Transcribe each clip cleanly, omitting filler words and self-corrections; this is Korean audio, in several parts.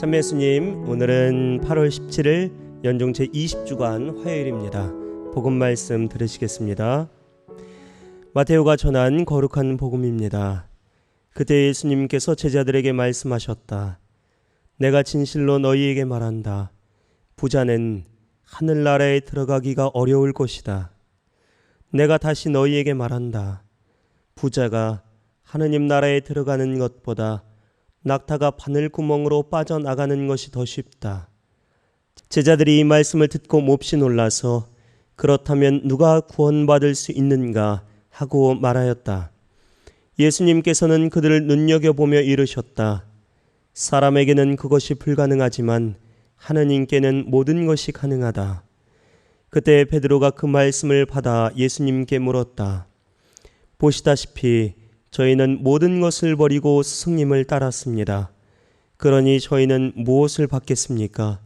참예수님, 오늘은 8월 17일 연중 제20주간 화요일입니다. 복음 말씀 들으시겠습니다. 마테오가 전한 거룩한 복음입니다. 그때 예수님께서 제자들에게 말씀하셨다. 내가 진실로 너희에게 말한다. 부자는 하늘나라에 들어가기가 어려울 것이다. 내가 다시 너희에게 말한다. 부자가 하느님 나라에 들어가는 것보다 낙타가 바늘구멍으로 빠져나가는 것이 더 쉽다. 제자들이 이 말씀을 듣고 몹시 놀라서 그렇다면 누가 구원받을 수 있는가 하고 말하였다. 예수님께서는 그들을 눈여겨보며 이르셨다. 사람에게는 그것이 불가능하지만 하느님께는 모든 것이 가능하다. 그때 베드로가 그 말씀을 받아 예수님께 물었다. 보시다시피 저희는 모든 것을 버리고 스승님을 따랐습니다. 그러니 저희는 무엇을 받겠습니까?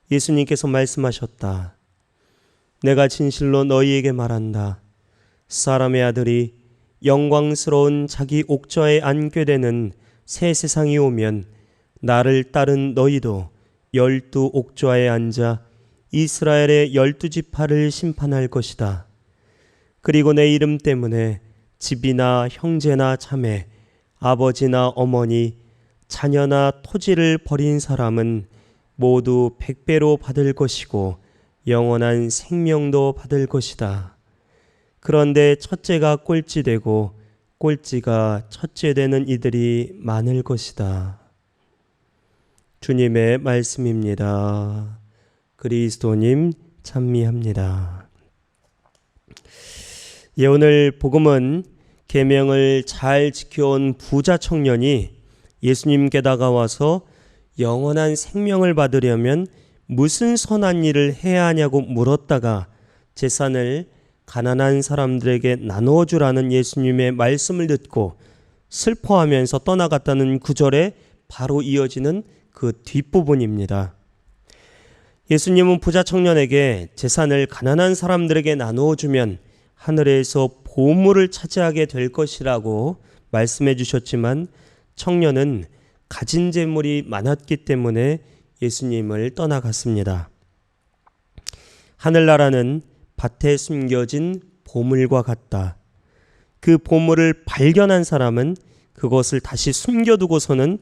예수님께서 말씀하셨다. 내가 진실로 너희에게 말한다. 사람의 아들이 영광스러운 자기 옥좌에 앉게 되는 새 세상이 오면 나를 따른 너희도 12 옥좌에 앉아 이스라엘의 12지파를 심판할 것이다. 그리고 내 이름 때문에 집이나 형제나 자매, 아버지나 어머니, 자녀나 토지를 버린 사람은 모두 100배로 받을 것이고 영원한 생명도 받을 것이다. 그런데 첫째가 꼴찌되고 꼴찌가 첫째되는 이들이 많을 것이다. 주님의 말씀입니다. 그리스도님 찬미합니다. 오늘 복음은 계명을 잘 지켜온 부자 청년이 예수님께 다가와서 영원한 생명을 받으려면 무슨 선한 일을 해야 하냐고 물었다가 재산을 가난한 사람들에게 나누어 주라는 예수님의 말씀을 듣고 슬퍼하면서 떠나갔다는 구절에 바로 이어지는 그 뒷부분입니다. 예수님은 부자 청년에게 재산을 가난한 사람들에게 나누어 주면 하늘에서 보물을 차지하게 될 것이라고 말씀해 주셨지만 청년은 가진 재물이 많았기 때문에 예수님을 떠나갔습니다. 하늘나라는 밭에 숨겨진 보물과 같다. 그 보물을 발견한 사람은 그것을 다시 숨겨두고서는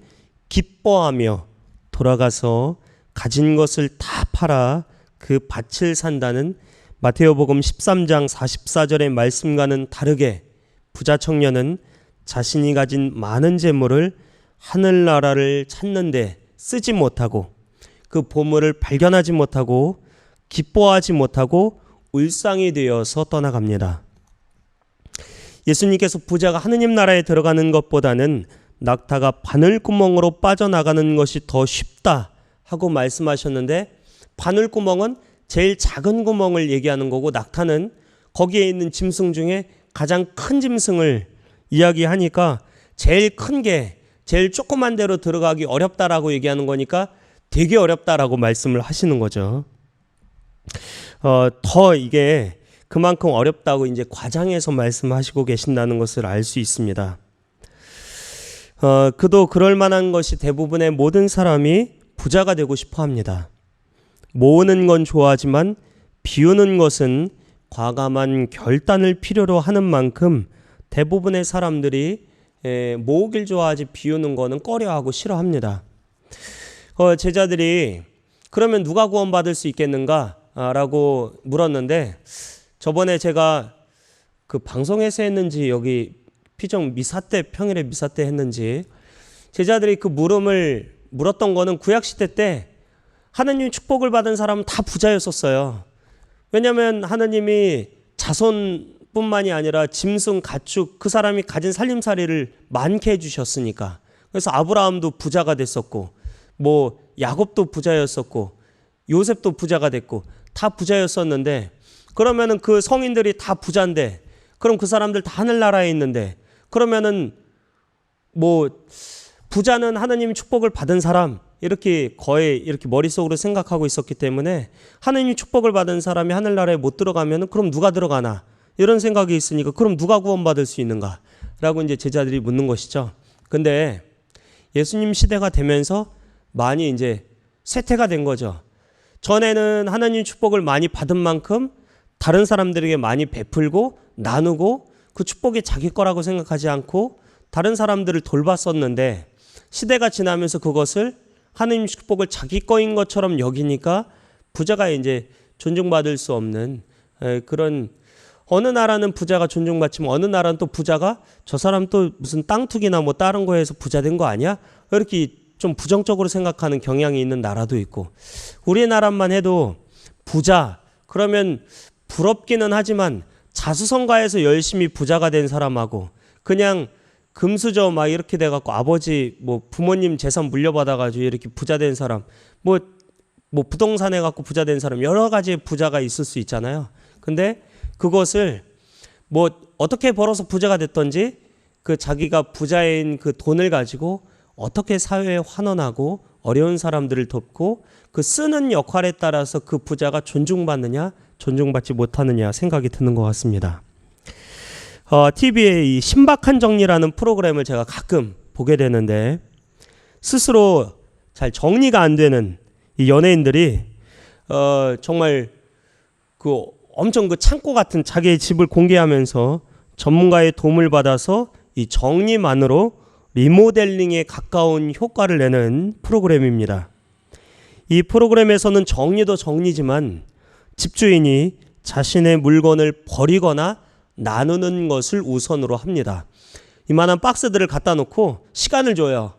기뻐하며 돌아가서 가진 것을 다 팔아 그 밭을 산다는 마테오복음 13장 44절의 말씀과는 다르게 부자 청년은 자신이 가진 많은 재물을 하늘나라를 찾는데 쓰지 못하고 그 보물을 발견하지 못하고 기뻐하지 못하고 울상이 되어서 떠나갑니다. 예수님께서 부자가 하느님 나라에 들어가는 것보다는 낙타가 바늘구멍으로 빠져나가는 것이 더 쉽다 하고 말씀하셨는데 바늘구멍은 제일 작은 구멍을 얘기하는 거고 낙타는 거기에 있는 짐승 중에 가장 큰 짐승을 이야기하니까 제일 큰 게 제일 조그만 데로 들어가기 어렵다라고 얘기하는 거니까 되게 어렵다라고 말씀을 하시는 거죠. 더 이게 그만큼 어렵다고 이제 과장해서 말씀하시고 계신다는 것을 알 수 있습니다. 그도 그럴 만한 것이 대부분의 모든 사람이 부자가 되고 싶어 합니다. 모으는 건 좋아하지만 비우는 것은 과감한 결단을 필요로 하는 만큼 대부분의 사람들이 모으길 좋아하지 비우는 거는 꺼려하고 싫어합니다. 제자들이 그러면 누가 구원받을 수 있겠는가? 라고 물었는데 저번에 제가 그 방송에서 했는지 여기 피정 미사 때 평일에 미사 때 했는지 제자들이 그 물었던 거는 구약시대 때 하느님 축복을 받은 사람은 다 부자였었어요. 왜냐하면 하느님이 자손뿐만이 아니라 짐승, 가축 그 사람이 가진 살림살이를 많게 해주셨으니까. 그래서 아브라함도 부자가 됐었고 뭐 야곱도 부자였었고 요셉도 부자가 됐고 다 부자였었는데 그러면은 그 성인들이 다 부자인데 그럼 그 사람들 다 하늘나라에 있는데 그러면은 뭐 부자는 하느님의 축복을 받은 사람 이렇게 거의 이렇게 머릿속으로 생각하고 있었기 때문에 하느님 축복을 받은 사람이 하늘나라에 못 들어가면 그럼 누가 들어가나 이런 생각이 있으니까 그럼 누가 구원받을 수 있는가 라고 이제 제자들이 묻는 것이죠. 근데 예수님 시대가 되면서 많이 이제 쇠퇴가 된 거죠. 전에는 하나님 축복을 많이 받은 만큼 다른 사람들에게 많이 베풀고 나누고 그 축복이 자기 거라고 생각하지 않고 다른 사람들을 돌봤었는데, 시대가 지나면서 그것을 하나님 축복을 자기 거인 것처럼 여기니까 부자가 이제 존중받을 수 없는 그런, 어느 나라는 부자가 존중받지만 어느 나라는 또 부자가 저 사람 또 무슨 땅 투기나 뭐 다른 거에서 부자 된 거 아니야? 이렇게 좀 부정적으로 생각하는 경향이 있는 나라도 있고, 우리나라만 해도 부자 그러면 부럽기는 하지만 자수성가해서 열심히 부자가 된 사람하고 그냥 금수저 막 이렇게 돼갖고 아버지 뭐 부모님 재산 물려받아가지고 이렇게 부자 된 사람, 뭐 부동산 해갖고 부자 된 사람, 여러 가지의 부자가 있을 수 있잖아요. 근데 그것을 뭐 어떻게 벌어서 부자가 됐던지 그 자기가 부자인 그 돈을 가지고 어떻게 사회에 환원하고 어려운 사람들을 돕고 그 쓰는 역할에 따라서 그 부자가 존중받느냐 존중받지 못하느냐 생각이 드는 것 같습니다. TV에 이 신박한 정리라는 프로그램을 제가 가끔 보게 되는데, 스스로 잘 정리가 안 되는 이 연예인들이 정말 그 엄청 그 창고 같은 자기의 집을 공개하면서 전문가의 도움을 받아서 이 정리만으로 리모델링에 가까운 효과를 내는 프로그램입니다. 이 프로그램에서는 정리도 정리지만 집주인이 자신의 물건을 버리거나 나누는 것을 우선으로 합니다. 이만한 박스들을 갖다 놓고 시간을 줘요.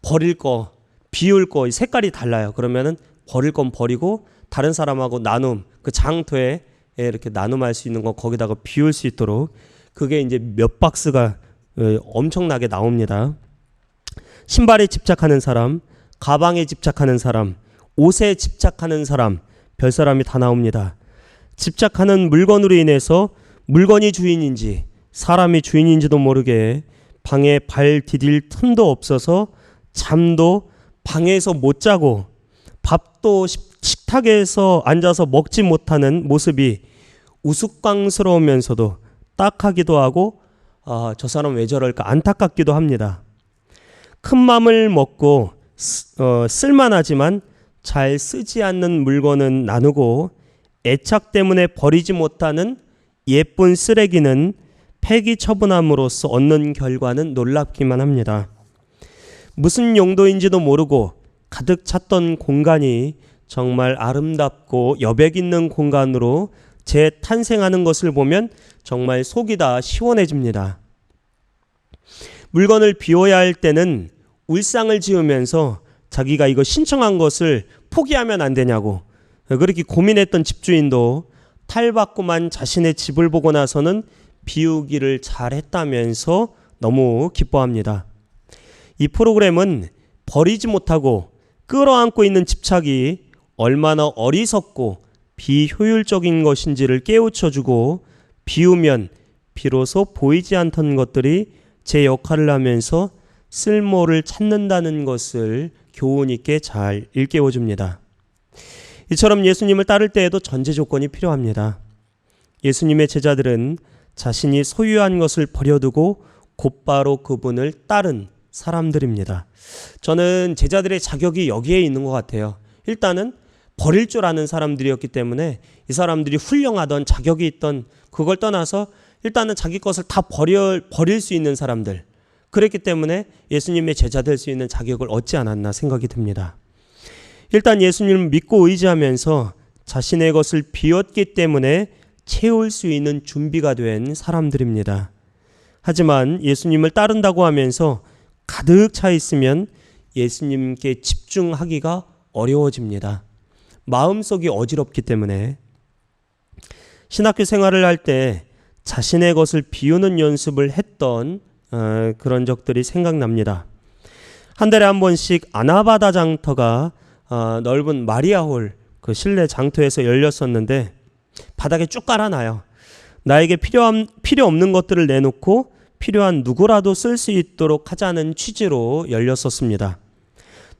버릴 거, 비울 거, 색깔이 달라요. 그러면은 버릴 건 버리고 다른 사람하고 나눔, 그 장터에 이렇게 나눔할 수 있는 거 거기다가 비울 수 있도록, 그게 이제 몇 박스가 엄청나게 나옵니다. 신발에 집착하는 사람, 가방에 집착하는 사람, 옷에 집착하는 사람, 별 사람이 다 나옵니다. 집착하는 물건으로 인해서 물건이 주인인지 사람이 주인인지도 모르게 방에 발 디딜 틈도 없어서 잠도 방에서 못 자고 밥도 식탁에서 앉아서 먹지 못하는 모습이 우스꽝스러우면서도 딱하기도 하고 저 사람 왜 저럴까 안타깝기도 합니다. 큰 맘을 먹고 쓸만하지만 잘 쓰지 않는 물건은 나누고 애착 때문에 버리지 못하는 예쁜 쓰레기는 폐기 처분함으로써 얻는 결과는 놀랍기만 합니다. 무슨 용도인지도 모르고 가득 찼던 공간이 정말 아름답고 여백 있는 공간으로 재탄생하는 것을 보면 정말 속이 다 시원해집니다. 물건을 비워야 할 때는 울상을 지으면서 자기가 이거 신청한 것을 포기하면 안 되냐고 그렇게 고민했던 집주인도 탈바꿈한 자신의 집을 보고 나서는 비우기를 잘했다면서 너무 기뻐합니다. 이 프로그램은 버리지 못하고 끌어안고 있는 집착이 얼마나 어리석고 비효율적인 것인지를 깨우쳐주고, 비우면 비로소 보이지 않던 것들이 제 역할을 하면서 쓸모를 찾는다는 것을 교훈 있게 잘 일깨워줍니다. 이처럼 예수님을 따를 때에도 전제 조건이 필요합니다. 예수님의 제자들은 자신이 소유한 것을 버려두고 곧바로 그분을 따른 사람들입니다. 저는 제자들의 자격이 여기에 있는 것 같아요. 일단은 버릴 줄 아는 사람들이었기 때문에 이 사람들이 훌륭하던 자격이 있던 그걸 떠나서 일단은 자기 것을 다 버릴 수 있는 사람들, 그랬기 때문에 예수님의 제자 될 수 있는 자격을 얻지 않았나 생각이 듭니다. 일단 예수님을 믿고 의지하면서 자신의 것을 비웠기 때문에 채울 수 있는 준비가 된 사람들입니다. 하지만 예수님을 따른다고 하면서 가득 차 있으면 예수님께 집중하기가 어려워집니다. 마음속이 어지럽기 때문에. 신학교 생활을 할 때 자신의 것을 비우는 연습을 했던 그런 적들이 생각납니다. 한 달에 한 번씩 아나바다 장터가 넓은 마리아홀 그 실내 장터에서 열렸었는데 바닥에 쭉 깔아놔요. 나에게 필요 없는 것들을 내놓고 필요한 누구라도 쓸 수 있도록 하자는 취지로 열렸었습니다.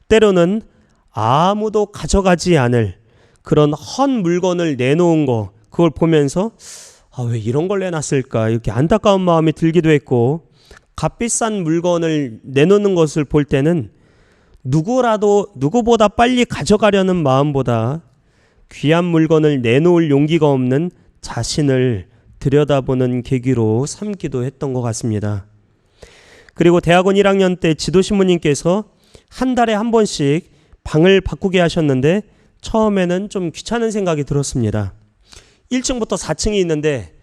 때로는 아무도 가져가지 않을 그런 헌 물건을 내놓은 거, 그걸 보면서 왜 이런 걸 내놨을까 이렇게 안타까운 마음이 들기도 했고, 값비싼 물건을 내놓는 것을 볼 때는 누구보다 빨리 가져가려는 마음보다 귀한 물건을 내놓을 용기가 없는 자신을 들여다보는 계기로 삼기도 했던 것 같습니다. 그리고 대학원 1학년 때 지도신부님께서 한 달에 한 번씩 방을 바꾸게 하셨는데 처음에는 좀 귀찮은 생각이 들었습니다. 1층부터 4층이 있는데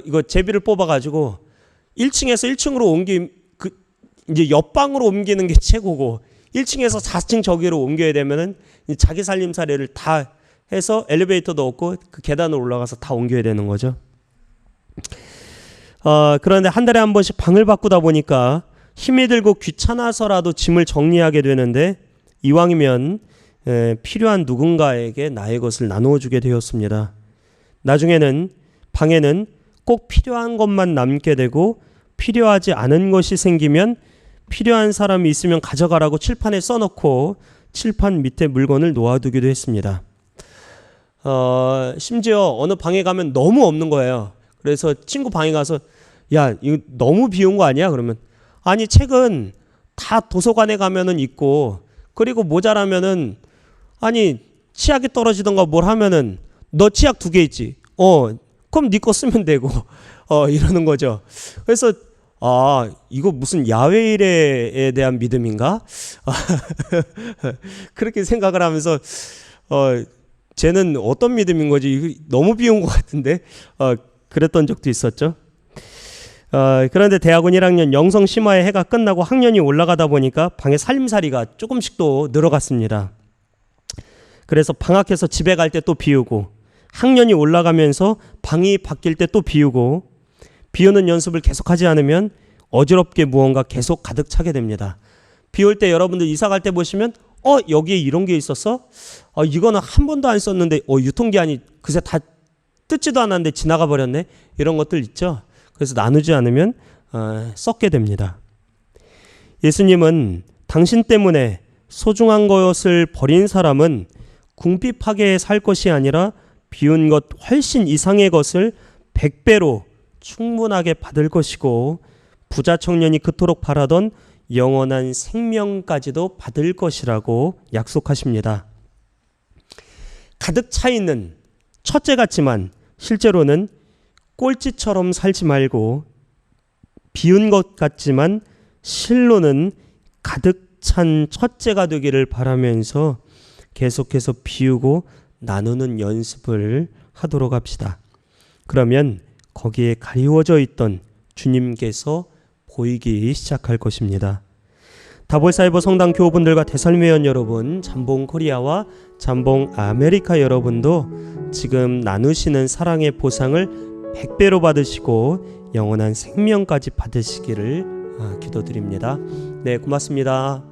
이거 제비를 뽑아가지고 1층에서 1층으로 이제 옆방으로 옮기는 게 최고고 1층에서 4층 저기로 옮겨야 되면은 자기 살림살이를 다 해서 엘리베이터도 없고 그 계단으로 올라가서 다 옮겨야 되는 거죠. 그런데 한 달에 한 번씩 방을 바꾸다 보니까 힘이 들고 귀찮아서라도 짐을 정리하게 되는데 이왕이면 필요한 누군가에게 나의 것을 나누어 주게 되었습니다. 나중에는 방에는 꼭 필요한 것만 남게 되고 필요하지 않은 것이 생기면 필요한 사람이 있으면 가져가라고 칠판에 써놓고 칠판 밑에 물건을 놓아두기도 했습니다. 심지어 어느 방에 가면 너무 없는 거예요. 그래서 친구 방에 가서 야 이거 너무 비운 거 아니야? 그러면 아니 책은 다 도서관에 가면은 있고 그리고 모자라면은 아니 치약이 떨어지던가 뭘 하면은 너 치약 2개 있지? 그럼 네 거 쓰면 되고 이러는 거죠. 그래서 이거 무슨 야외일에 대한 믿음인가? 그렇게 생각을 하면서 쟤는 어떤 믿음인 거지? 이거 너무 비운 것 같은데 그랬던 적도 있었죠. 그런데 대학원 1학년 영성 심화의 해가 끝나고 학년이 올라가다 보니까 방에 살림살이가 조금씩 또 늘어갔습니다. 그래서 방학해서 집에 갈 때 또 비우고 학년이 올라가면서 방이 바뀔 때 또 비우고 비우는 연습을 계속하지 않으면 어지럽게 무언가 계속 가득 차게 됩니다. 비울 때 여러분들 이사 갈 때 보시면 여기에 이런 게 있었어? 이거는 한 번도 안 썼는데 유통기한이 그새 다 뜯지도 않았는데 지나가 버렸네. 이런 것들 있죠. 그래서 나누지 않으면 썩게 됩니다. 예수님은 당신 때문에 소중한 것을 버린 사람은 궁핍하게 살 것이 아니라 비운 것 훨씬 이상의 것을 100배로 충분하게 받을 것이고 부자 청년이 그토록 바라던 영원한 생명까지도 받을 것이라고 약속하십니다. 가득 차 있는 첫째 같지만 실제로는 꼴찌처럼 살지 말고 비운 것 같지만 실로는 가득 찬 첫째가 되기를 바라면서 계속해서 비우고 나누는 연습을 하도록 합시다. 그러면 거기에 가리워져 있던 주님께서 보이기 시작할 것입니다. 다볼사이버 성당 교우분들과 대설매원 여러분, 잠봉 코리아와 잠봉 아메리카 여러분도 지금 나누시는 사랑의 보상을 100배로 받으시고 영원한 생명까지 받으시기를 기도드립니다. 네, 고맙습니다.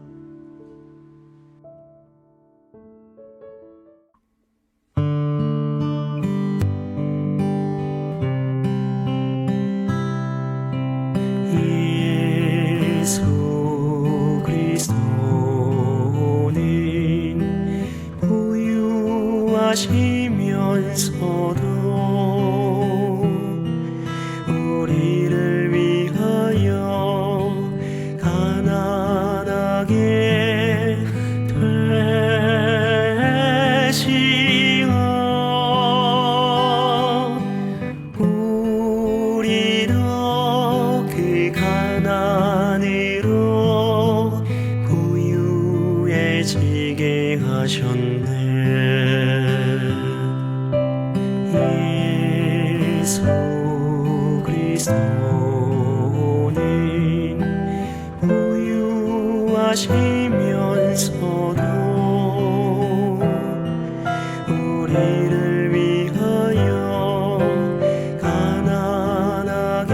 하시면서도 우리를 위하여 가난하게 되시어 우리도 그 가난으로 부유해지게 하셨네. 예수 그리스도는 부유하시면서도 우리를 위하여 가난하게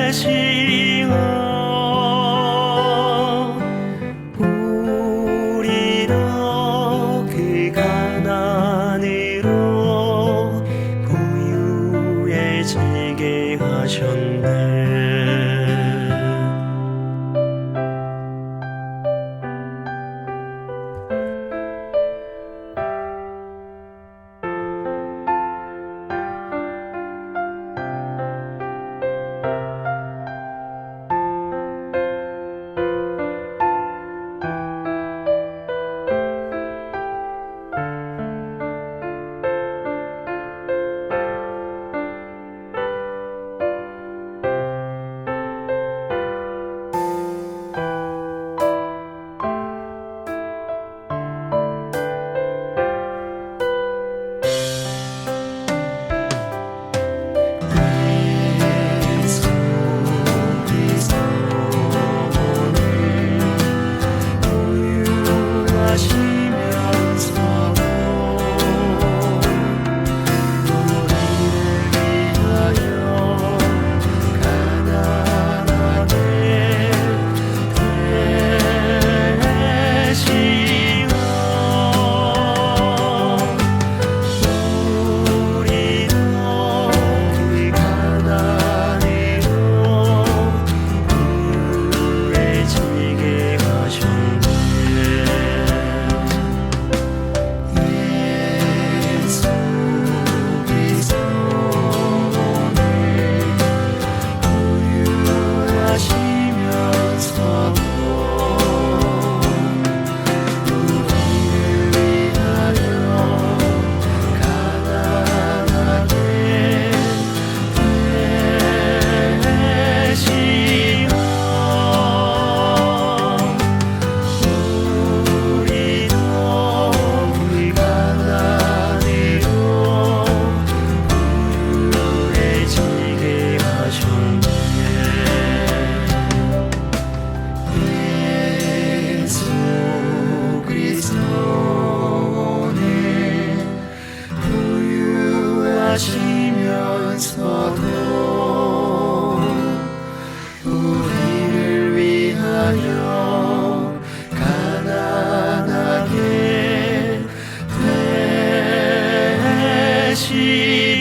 되시어 우리도 그 가난으로 부유해지게 하셨네. 계시